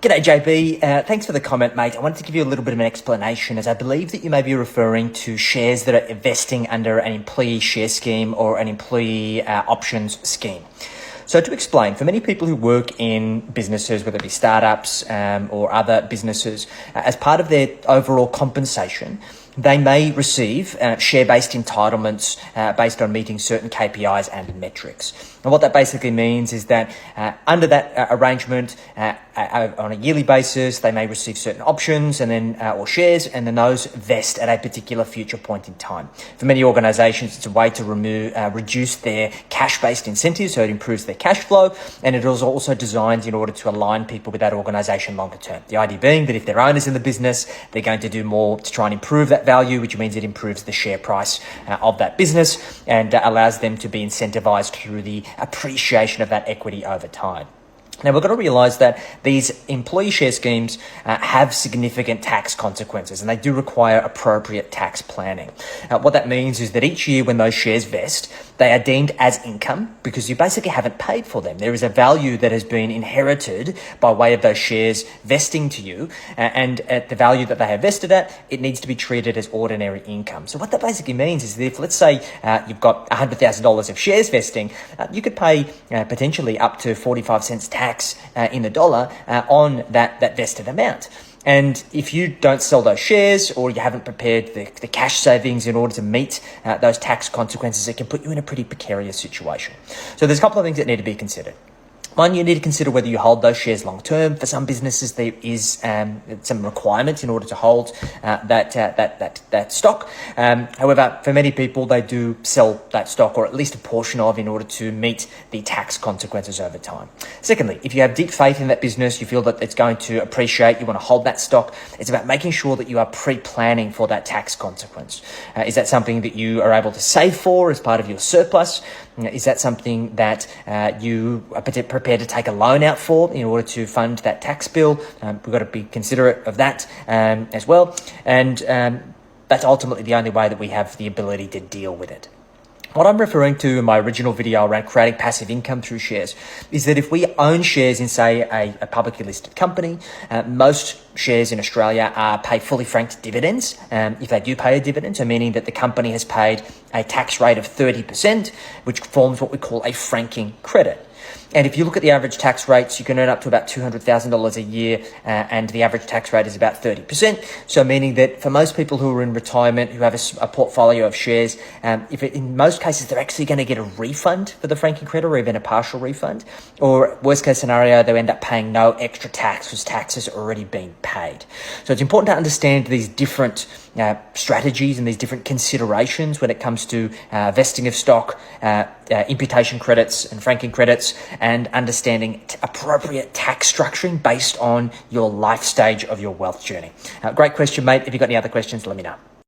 G'day JB, thanks for the comment mate. I wanted to give you a little bit of an explanation as I believe that you may be referring to shares that are investing under an employee share scheme or an employee options scheme. So to explain, for many people who work in businesses, whether it be startups or other businesses, as part of their overall compensation, they may receive share-based entitlements based on meeting certain KPIs and metrics. And what that basically means is that under that arrangement, on a yearly basis, they may receive certain options and then or shares, and then those vest at a particular future point in time. For many organizations, it's a way to reduce their cash-based incentives, so it improves their cash flow, and it is also designed in order to align people with that organization longer term. The idea being that if they're owners in the business, they're going to do more to try and improve that value, which means it improves the share price of that business and allows them to be incentivized through the appreciation of that equity over time. Now, we've got to realise that these employee share schemes have significant tax consequences, and they do require appropriate tax planning. What that means is that each year when those shares vest, they are deemed as income because you basically haven't paid for them. There is a value that has been inherited by way of those shares vesting to you, and at the value that they have vested at, it needs to be treated as ordinary income. So what that basically means is that if, let's say, you've got $100,000 of shares vesting, you could pay potentially up to 45 cents tax in the dollar on that vested amount. And if you don't sell those shares or you haven't prepared the cash savings in order to meet those tax consequences, it can put you in a pretty precarious situation. So there's a couple of things that need to be considered. One, you need to consider whether you hold those shares long term. For some businesses, there is some requirements in order to hold that stock. However, for many people, they do sell that stock or at least a portion of in order to meet the tax consequences over time. Secondly, if you have deep faith in that business, you feel that it's going to appreciate, you want to hold that stock, it's about making sure that you are pre-planning for that tax consequence. Is that something that you are able to save for as part of your surplus? Is that something that you are prepared to take a loan out for in order to fund that tax bill? We've got to be considerate of that as well. And that's ultimately the only way that we have the ability to deal with it. What I'm referring to in my original video around creating passive income through shares is that if we own shares in, say, a publicly listed company, most shares in Australia pay fully franked dividends. If they do pay a dividend, so meaning that the company has paid a tax rate of 30%, which forms what we call a franking credit. And if you look at the average tax rates, you can earn up to about $200,000 a year, and the average tax rate is about 30%. So meaning that for most people who are in retirement, who have a portfolio of shares, in most cases, they're actually going to get a refund for the franking credit or even a partial refund. Or worst case scenario, they end up paying no extra tax because tax has already been paid. So it's important to understand these different strategies and these different considerations when it comes to vesting of stock, imputation credits and franking credits, and understanding appropriate tax structuring based on your life stage of your wealth journey. Great question, mate. If you've got any other questions, let me know.